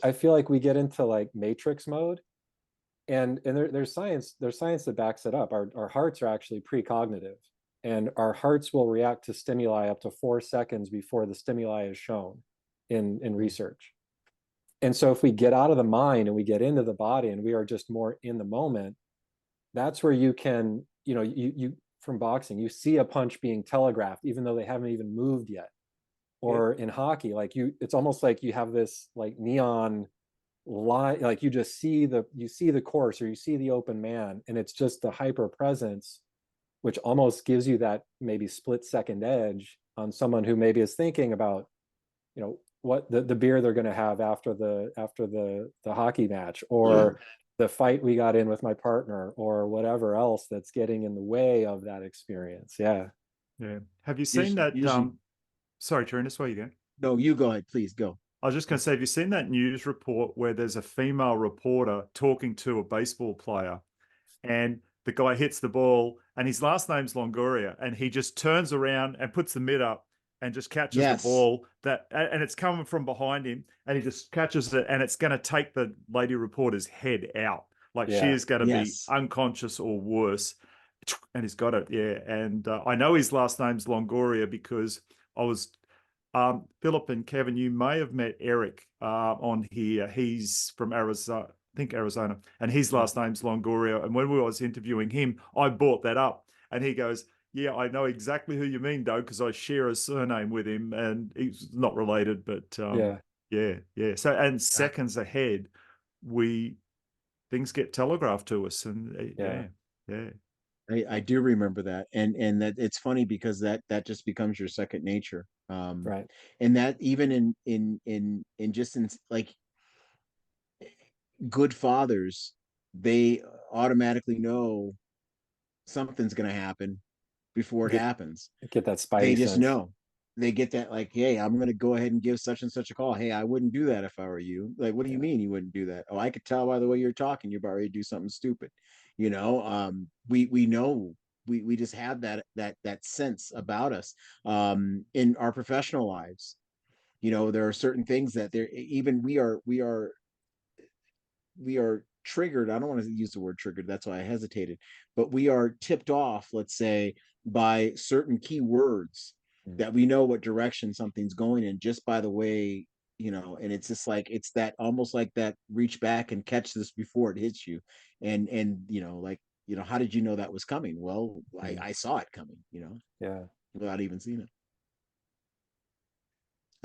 Speaker 3: I feel like we get into like matrix mode, and there's science that backs it up. Our hearts are actually precognitive, and our hearts will react to stimuli up to 4 seconds before the stimuli is shown in research. And so if we get out of the mind and we get into the body and we are just more in the moment, that's where you can, you know, you from boxing, you see a punch being telegraphed even though they haven't even moved yet. Or in hockey, like it's almost like you have this like neon line, like you just see the course, or you see the open man, and it's just the hyper presence, which almost gives you that maybe split second edge on someone who maybe is thinking about, you know, what the beer they're going to have after the hockey match, or the fight we got in with my partner, or whatever else that's getting in the way of that experience. Yeah.
Speaker 2: Have you seen that? Sorry, Trunnis, where you go?
Speaker 1: No, you go ahead, please go.
Speaker 2: I was just going to say, have you seen that news report where there's a female reporter talking to a baseball player, and the guy hits the ball, and his last name's Longoria, and he just turns around and puts the mitt up and just catches the ball, and it's coming from behind him, and he just catches it, and it's going to take the lady reporter's head out. Like she is going to be unconscious or worse. And he's got it, And I know his last name's Longoria because I was Philip and Kevin, you may have met Eric on here. He's from Arizona, I think Arizona, and his last name's Longoria. And when we was interviewing him, I brought that up, and he goes, "Yeah, I know exactly who you mean, Doug, because I share a surname with him, and he's not related, but yeah. So, and seconds ahead, things get telegraphed to us, and
Speaker 1: I do remember that, and that it's funny because that just becomes your second nature,
Speaker 3: right?
Speaker 1: And that even in just in like good fathers, they automatically know something's going to happen before it happens.
Speaker 3: Get that spidey
Speaker 1: They just
Speaker 3: sense.
Speaker 1: know. They get that, like, hey, I'm going to go ahead and give such and such a call. Hey, I wouldn't do that if I were you. Like, what do you mean you wouldn't do that? Oh, I could tell by the way you're talking, you're about ready to do something stupid. You know, we know, we just have that sense about us. In our professional lives, you know, there are certain things that even we are triggered. I don't want to use the word triggered, that's why I hesitated, but we are tipped off, let's say, by certain key words that we know what direction something's going in just by the way, you know. And it's just like, it's that almost like that reach back and catch this before it hits you. And you know, like, you know, how did you know that was coming? Well, I saw it coming, you know, without even seeing it.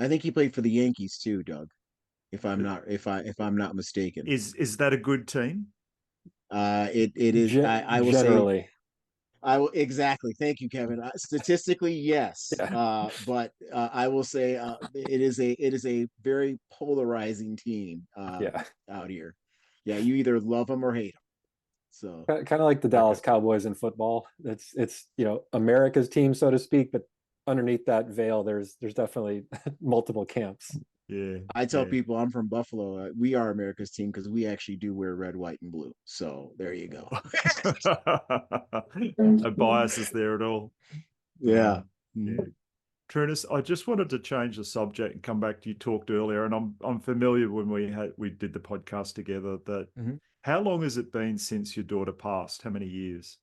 Speaker 1: I think he played for the Yankees too, Doug, if I'm not mistaken.
Speaker 2: Is that a good team?
Speaker 1: It is. I will
Speaker 3: generally
Speaker 1: say. I will exactly. Thank you, Kevin. Statistically, yes, but I will say it is a very polarizing team out here. Yeah, you either love them or hate them. So
Speaker 3: kind of like the Dallas Cowboys in football. It's you know, America's team, so to speak, but underneath that veil, there's definitely multiple camps.
Speaker 2: Yeah,
Speaker 1: I tell
Speaker 2: yeah.
Speaker 1: people I'm from Buffalo. We are America's team because we actually do wear red, white, and blue. So there you go.
Speaker 2: A bias is there at all.
Speaker 1: Yeah.
Speaker 2: Yeah. Trunnis, I just wanted to change the subject and come back to you talked earlier, and I'm familiar when we did the podcast together that
Speaker 1: Mhm.
Speaker 2: how long has it been since your daughter passed? How many years?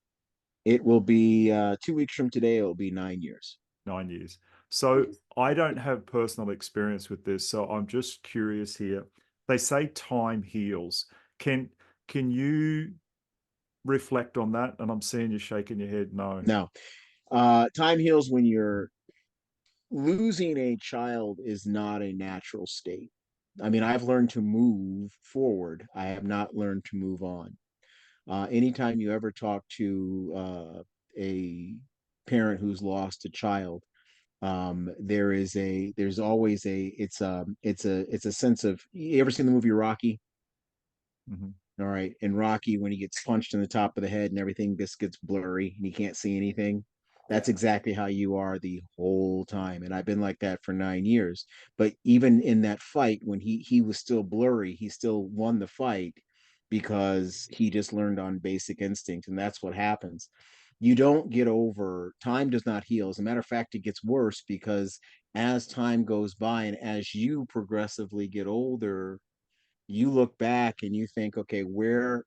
Speaker 1: It will be 2 weeks from today. It will be 9 years.
Speaker 2: 9 years. So I don't have personal experience with this, so I'm just curious here. They say time heals. Can can you reflect on that? And I'm seeing you shaking your head. No.
Speaker 1: Now, time heals when you're losing a child is not a natural state. I mean, I've learned to move forward. I have not learned to move on. Anytime you ever talk to a parent who's lost a child, there's always it's a sense of, you ever seen the movie Rocky?
Speaker 2: Mhm.
Speaker 1: All right. In Rocky, when he gets punched in the top of the head and everything just gets blurry and you can't see anything. That's
Speaker 3: Yeah.
Speaker 1: exactly how you are the whole time. And I've been like that for 9 years. But even in that fight, when he was still blurry, he still won the fight because he just learned on basic instinct. And that's what happens. You don't get over, time does not heal. As a matter of fact, it gets worse because as time goes by and as you progressively get older, you look back and you think, okay, where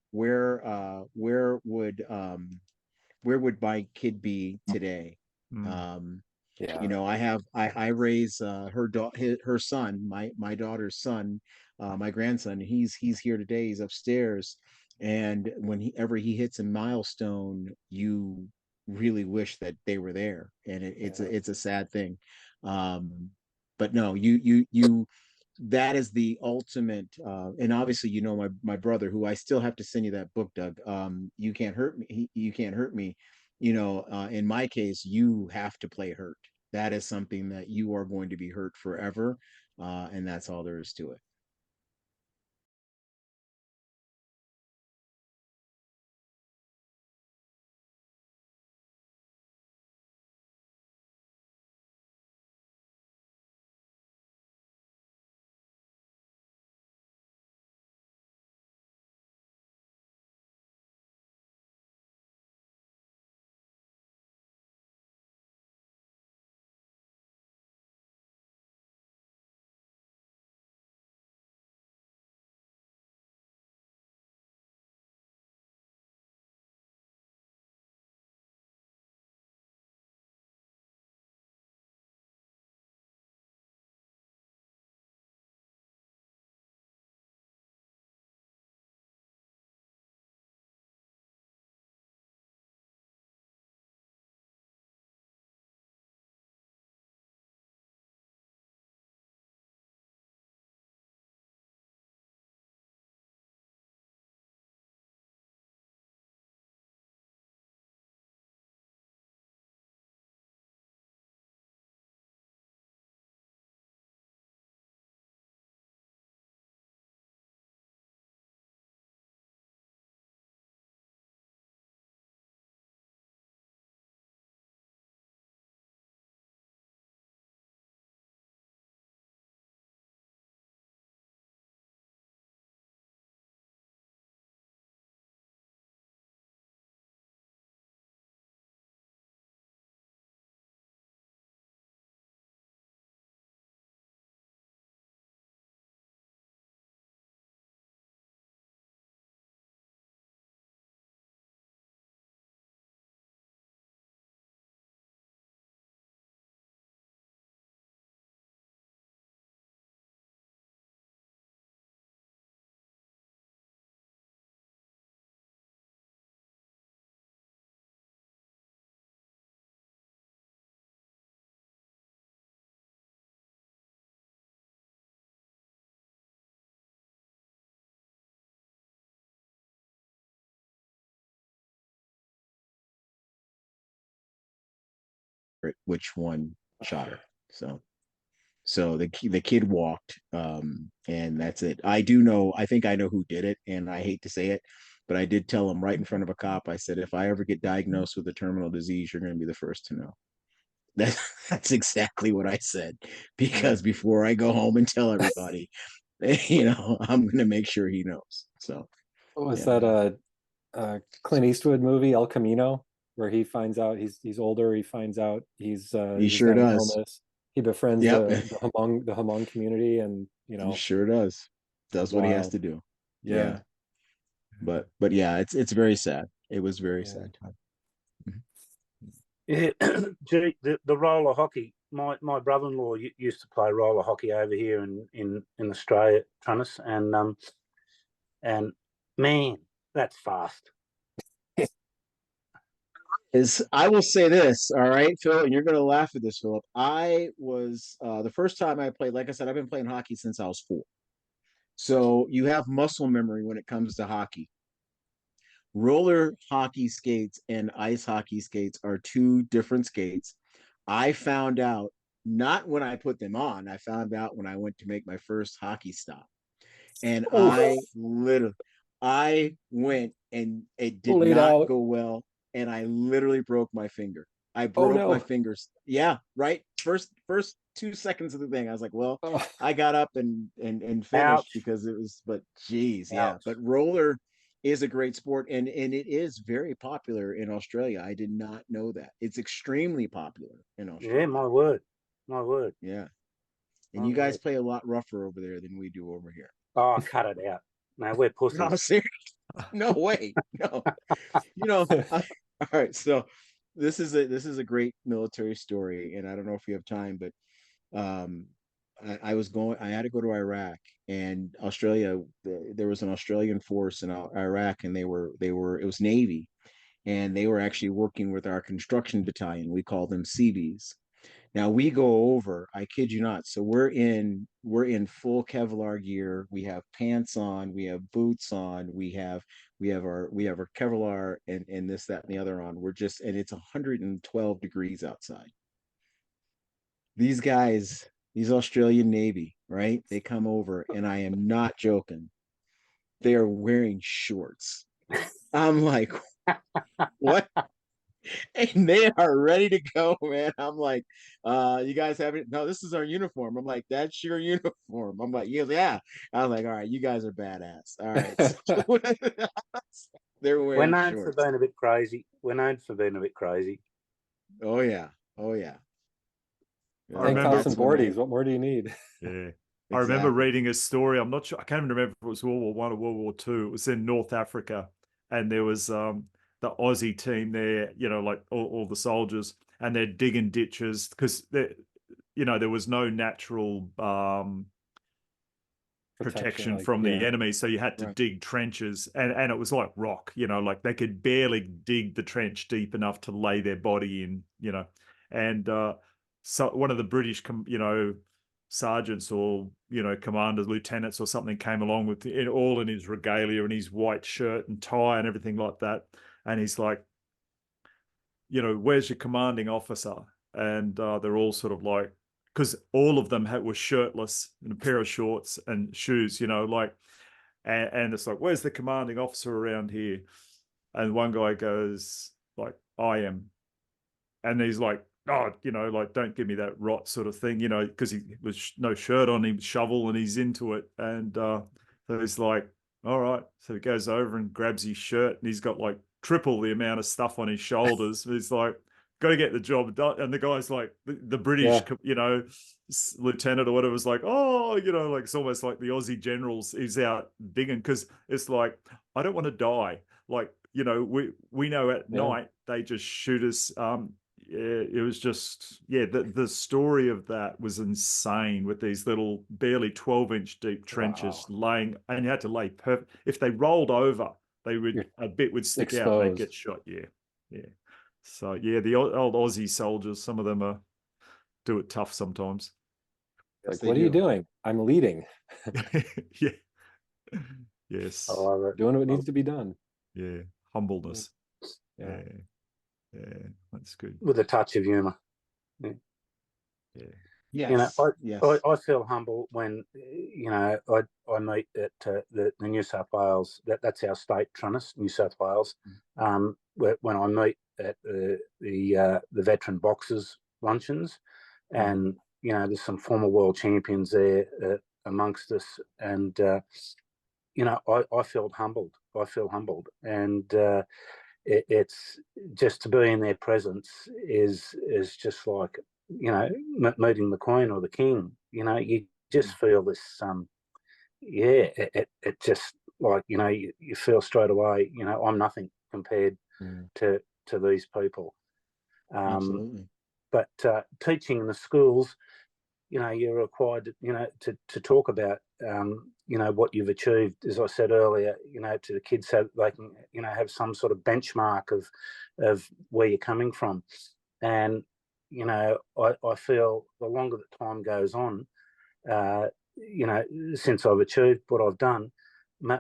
Speaker 1: would my kid be today?
Speaker 2: Mm.
Speaker 1: um
Speaker 3: Yeah.
Speaker 1: I raise her son, my daughter's son, my grandson. He's here today, he's upstairs. And whenever he hits a milestone, you really wish that they were there, and
Speaker 3: Yeah.
Speaker 1: it's a sad thing. But no, you that is the ultimate. And obviously, my brother, who I still have to send you that book, Doug. You can't hurt me. You can't hurt me. In my case, you have to play hurt. That is something that you are going to be hurt forever, and that's all there is to it. Which one shot her? So the kid walked, and that's it. I do know. I think I know who did it, and I hate to say it, but I did tell him right in front of a cop. I said, if I ever get diagnosed with a terminal disease, you're going to be the first to know. That's exactly what I said, because before I go home and tell everybody, I'm going to make sure he knows. So,
Speaker 3: Was
Speaker 1: yeah.
Speaker 3: that a Clint Eastwood movie, El Camino, where he finds out he's older, he finds out he's
Speaker 1: sure
Speaker 3: got an
Speaker 1: does.
Speaker 3: illness. He befriends
Speaker 1: Yep.
Speaker 3: the Hmong community, and
Speaker 1: He sure does. Does what he has
Speaker 3: wild.
Speaker 1: to do.
Speaker 3: Yeah.
Speaker 1: But yeah, it's very sad. It was very
Speaker 3: Yeah.
Speaker 1: sad time.
Speaker 4: Yeah, gee, the roller hockey. My brother-in-law used to play roller hockey over here in Australia, Trunnis, and man, that's fast.
Speaker 1: I will say this, all right, Phil, and you're going to laugh at this, Philip. I was the first time I played, like I said, I've been playing hockey since I was 4. So you have muscle memory when it comes to hockey. Roller hockey skates and ice hockey skates are 2 different skates. I found out not when I put them on, I found out when I went to make my first hockey stop. And I went and it did
Speaker 3: Laid
Speaker 1: not
Speaker 3: out.
Speaker 1: go well. And I literally broke my finger. I
Speaker 3: Oh,
Speaker 1: broke
Speaker 3: no.
Speaker 1: my fingers. Yeah, right. First 2 seconds of the thing, I was like, well,
Speaker 3: Oh.
Speaker 1: I got up and finished
Speaker 4: Ouch.
Speaker 1: because it was, but geez,
Speaker 4: Ouch.
Speaker 1: yeah. But roller is a great sport, and it is very popular in Australia. I did not know that. It's extremely popular in Australia.
Speaker 4: Yeah, my word.
Speaker 1: Yeah. And
Speaker 4: My
Speaker 1: you guys
Speaker 4: word.
Speaker 1: play a lot rougher over there than we do over here.
Speaker 4: Oh, cut it out. No, we're pussies.
Speaker 1: No, serious. No way. No. All right. So this is a great military story, and I don't know if you have time, but I had to go to Iraq, and Australia. There was an Australian force in Iraq, and it was Navy, and they were actually working with our construction battalion. We call them Seabees. Now we go over, I kid you not. So we're in full Kevlar gear. We have pants on, we have boots on, we have our Kevlar and this, that, and the other on. And it's 112 degrees outside. These guys, these Australian Navy, right? They come over, and I am not joking. They are wearing shorts. I'm like, what? And they are ready to go, man. I'm like, you guys have it? No, this is our uniform. I'm like, that's your uniform. I'm like, yeah. I was like, all right, you guys are badass. All right. So, they're
Speaker 4: We're
Speaker 1: wearing
Speaker 4: known for
Speaker 1: shorts.
Speaker 4: being a bit crazy.
Speaker 1: Oh yeah. Oh yeah.
Speaker 2: I remember
Speaker 3: Handcuffs and boardies. What more do you need?
Speaker 2: Yeah. I remember reading a story. I'm not sure. I can't even remember if it was World War I or World War II. It was in North Africa, and there was the Aussie team there. Like all the soldiers, and they're digging ditches because there was no natural protection
Speaker 3: like,
Speaker 2: from
Speaker 3: yeah.
Speaker 2: the enemy, so you had to
Speaker 1: Right.
Speaker 2: dig trenches, and it was like rock. Like they could barely dig the trench deep enough to lay their body in. And so one of the British, sergeants or commanders, lieutenants or something came along with all in his regalia and his white shirt and tie and everything like that, and he's like, where's your commanding officer? And they're all sort of like, because all of them were shirtless and a pair of shorts and shoes, and it's like, where's the commanding officer around here? And one guy goes like, I am. And he's like, oh, like, don't give me that rot sort of thing, because he was no shirt on him, shovel, and he's into it. And so he's like, all right. So he goes over and grabs his shirt, and he's got like triple the amount of stuff on his shoulders. He's like, got to get the job done. And the guy's like, the British, lieutenant or whatever was like, oh, like it's almost like the Aussie generals is out digging, because it's like, I don't want to die. Like, we know at night they just shoot us. It was just, the story of that was insane, with these little barely 12-inch deep trenches laying, and you had to lay perfect. If they rolled over, a bit would stick out, they'd get shot. Yeah. So the old Aussie soldiers, some of them do it tough sometimes.
Speaker 1: Yes,
Speaker 3: like, what are you doing? I'm leading.
Speaker 2: Yeah. Yes.
Speaker 4: I love it.
Speaker 3: Doing what needs to be done.
Speaker 2: Yeah. Humbleness.
Speaker 3: Yeah.
Speaker 2: Yeah, that's good.
Speaker 4: With a touch of humour.
Speaker 2: Yeah.
Speaker 1: Yes.
Speaker 4: I feel humble when I meet at the New South Wales. That's our state, Trunnis, New South Wales. When I meet at the veteran boxers luncheons, and there's some former world champions there amongst us, and I felt humbled. And it's just to be in their presence is just like meeting the Queen or the King. You just feel this it just like you feel straight away I'm nothing compared to these people.
Speaker 1: Absolutely.
Speaker 4: But teaching in the schools, you're required to talk about what you've achieved, as I said earlier, to the kids, so they can have some sort of benchmark of where you're coming from. And I feel the longer that time goes on, since I've achieved what I've done,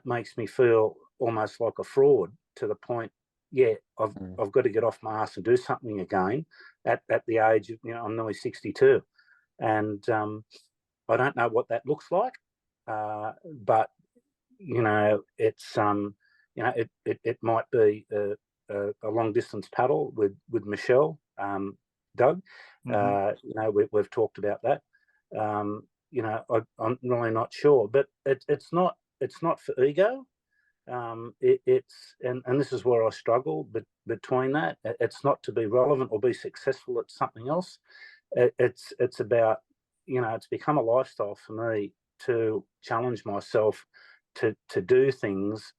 Speaker 4: makes me feel almost like a fraud, to the point, I've got to get off my ass and do something again at the age of, I'm nearly 62. And I don't know what that looks like, but it's it might be a long distance paddle with Michelle, Doug. We've talked about that. I'm really not sure, but it's not for ego. It's and this is where I struggle between that. It's not to be relevant or be successful at something else. It's about it's become a lifestyle for me to challenge myself to do things,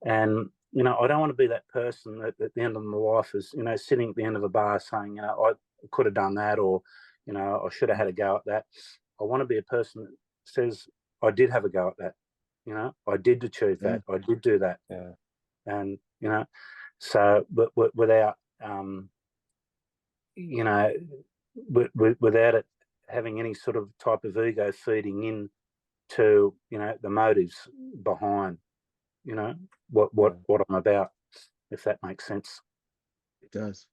Speaker 4: and I don't want to be that person that at the end of my life is sitting at the end of a bar saying I could have done that, or I should have had a go at that. I want to be a person that says I did have a go at that. I did achieve that. I did do that.
Speaker 3: Yeah.
Speaker 4: And so but without without it having any sort of type of ego feeding in to the motives behind what I'm about, if that makes sense.
Speaker 1: It does.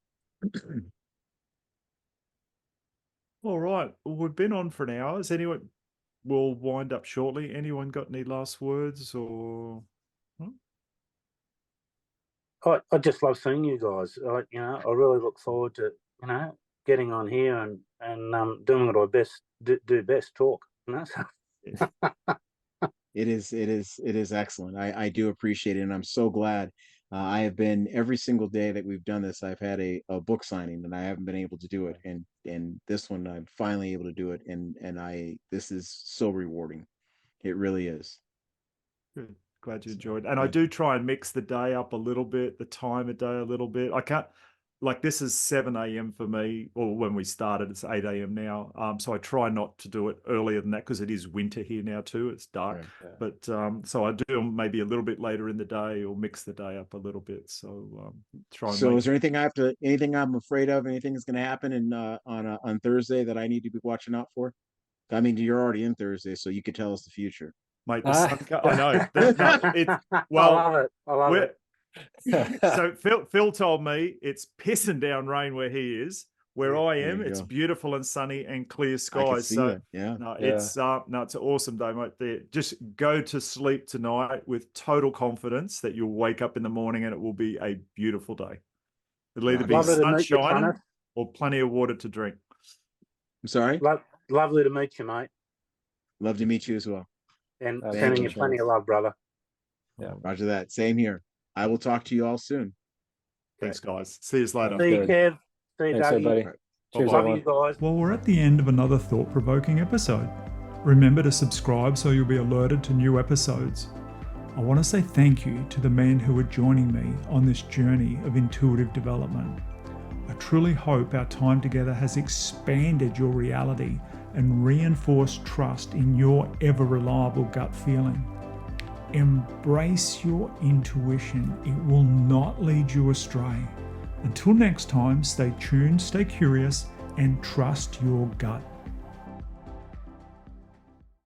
Speaker 2: All right. Well, we've been on for an hour. Has anyone? We'll wind up shortly. Anyone got any last words or?
Speaker 4: I just love seeing you guys. I really look forward to getting on here and doing what I best do best, talk.
Speaker 1: It is excellent. I do appreciate it, and I'm so glad. I have been, every single day that we've done this, I've had a book signing, and I haven't been able to do it. And this one, I'm finally able to do it, and this is so rewarding. It really is.
Speaker 2: Good. Glad you enjoyed. And I do try and mix the day up a little bit, the time of day a little bit. I can't, like, this is 7 a.m. for me, or when we started, it's 8 a.m. now. So I try not to do it earlier than that, because it is winter here now too. It's dark.
Speaker 1: Right.
Speaker 3: Yeah.
Speaker 2: But so I do maybe a little bit later in the day, or mix the day up a little bit. So try and
Speaker 1: So is there anything I'm afraid of, anything that's going to happen on Thursday that I need to be watching out for? I mean, you're already in Thursday, so you could tell us the future.
Speaker 2: Mate, the sun I know. Well,
Speaker 4: I love it.
Speaker 2: So Phil told me it's pissing down rain where he is. Where I am, it's beautiful and sunny and clear skies. So it's an awesome day, mate. There, just go to sleep tonight with total confidence that you'll wake up in the morning and it will be a beautiful day. It'll either be sunshine or plenty of water to drink.
Speaker 1: I'm sorry.
Speaker 4: Lovely to meet you, mate.
Speaker 1: Love to meet you as well.
Speaker 4: And sending you plenty of love, brother.
Speaker 3: Yeah.
Speaker 1: Roger that. Same here. I will talk to you all soon.
Speaker 2: Thanks, guys. See you later.
Speaker 4: See you, Kev. See you,
Speaker 3: Thanks,
Speaker 4: Dougie.
Speaker 3: everybody. Cheers,
Speaker 4: Love you guys.
Speaker 2: Well, we're at the end of another thought-provoking episode. Remember to subscribe so you'll be alerted to new episodes. I want to say thank you to the men who are joining me on this journey of intuitive development. I truly hope our time together has expanded your reality and reinforced trust in your ever-reliable gut feeling. Embrace your intuition. It will not lead you astray. Until next time, stay tuned, stay curious, and trust your gut.